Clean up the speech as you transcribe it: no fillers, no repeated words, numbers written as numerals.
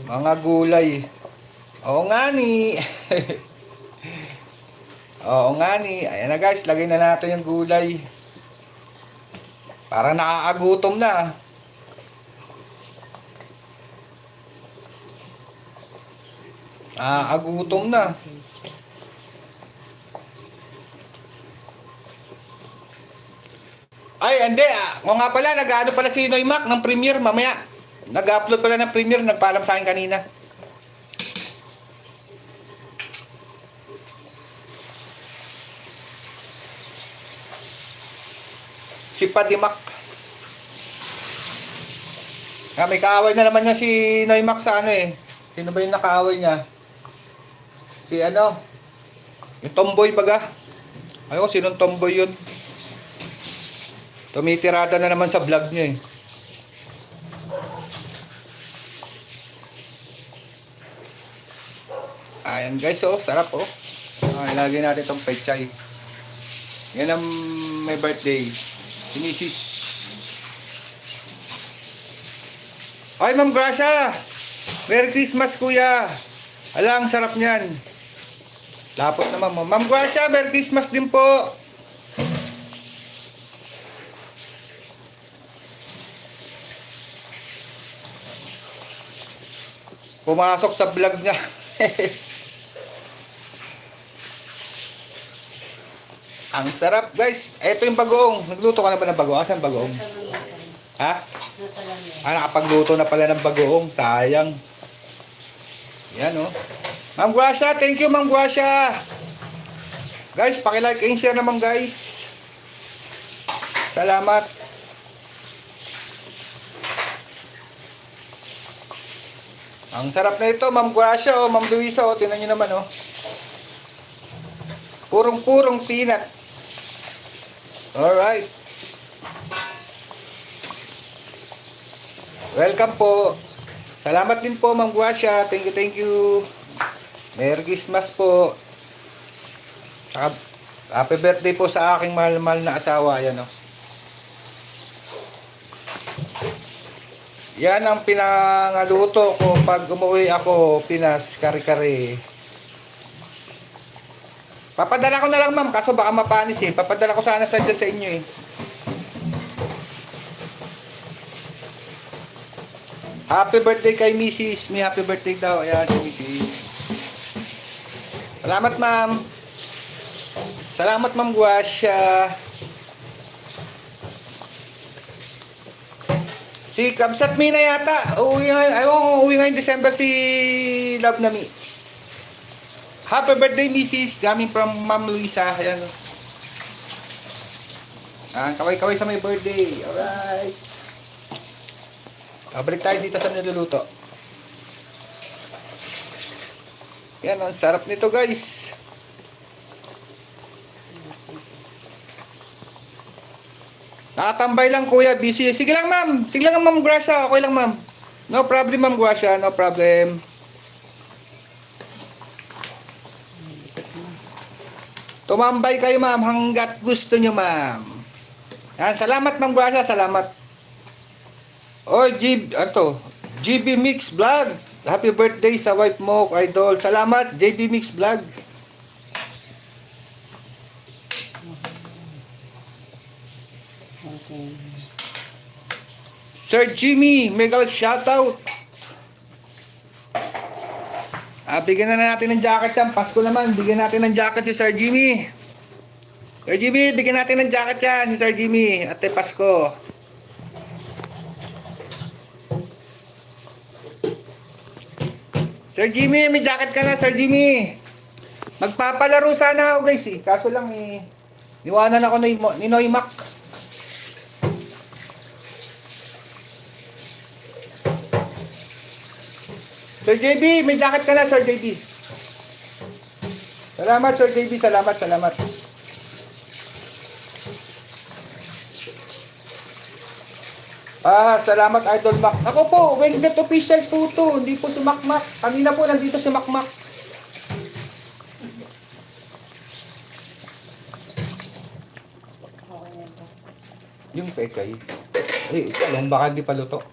Mga gulay. Oo nga ni. Oo nga ni. Ayan na guys, lagay na natin yung gulay. Parang nakakagutom na. Nakakagutom na. Ay, hindi. O nga pala, nag-ano pala si Noy Mac ng Premiere mamaya. Nag-upload pala ng Premiere, nagpaalam sa akin kanina. Si Padimac. May kaaway na naman niya si Noy Mac sa ano eh. Sino ba yung nakaaway niya? Si ano? Yung tomboy baga. Ayoko, sinong tomboy yun? Tumitirada na naman sa vlog niya eh. Ayan guys, oh, sarap oh. Ilagay natin itong pechay. Yan ang may birthday. Si Mrs. Ay, Ma'am Gracia! Merry Christmas, kuya! Ala, ang sarap niyan. Lapot naman mo. Ma'am Gracia, Merry Christmas din po! Pumasok sa vlog niya. Ang sarap guys. Ito yung bagoong. Nagluto ka na ba ng bagoong? Asan bagoong? Ha? Nakapagluto na pala ng bagoong. Sayang. Yan oh. Ma'am Gracia, thank you Ma'am Gracia. Guys, paki-like and share naman guys. Salamat. Ang sarap na ito, Ma'am Gracia o Ma'am Luisa o, tingnan niyo naman oh. Purong-purong peanut. Alright. Welcome po. Salamat din po Ma'am Gracia. Thank you, thank you. Merry Christmas po. Happy birthday po sa aking mahal-mahal na asawa. Yan oh. Yan ang pinangaluto ko pag umuwi ako Pinas, kare-kare. Papadala ko na lang ma'am, kaso baka mapanis eh. Papadala ko sana sa inyo eh. Happy birthday kay Mrs. May happy birthday daw. Ayan si Mrs. Salamat ma'am. Salamat Ma'am Gracia. Si Kabsat Mina yata. Uwi ngayon December si Love Nami. Happy birthday Mrs. Coming from Ma'am Luisa. Ayan. Kaway-kaway sa may birthday. Alright. Balik tayo dito sa niluluto. Yan, ang sarap nito guys. Nakatambay lang kuya, busy. Sige lang ma'am. Sige lang Ma'am Gracia. Okay lang ma'am. No problem Ma'am Gracia. No problem. Tumambay kayo ma'am hanggat gusto nyo ma'am. Yan, salamat Ma'am Gracia. Salamat. GB Mix Vlog. Happy birthday sa wife mo, idol. Salamat, JB Mix Vlog. Okay. Sir Jimmy, mega shoutout. Bigyan na natin ng jacket yan. Pasko naman, bigyan natin ng jacket si Sir Jimmy. Sir Jimmy, bigyan natin ng jacket yan si Sir Jimmy. Ate Pasko. Sir Jimmy, may jacket ka na, Sir Jimmy. Magpapalaro sana ako guys eh. Kaso lang eh, niwanan ako ni Noy Mac. Sir JB, may jacket ka na, Sir JB. Salamat, Sir JB. Salamat, salamat. Salamat Idol Mac. Ako po, Wengdet official po to. Hindi po si Macmac. Kanina po nandito si Macmac. Yung pekay. Ay, alam baka hindi pa luto.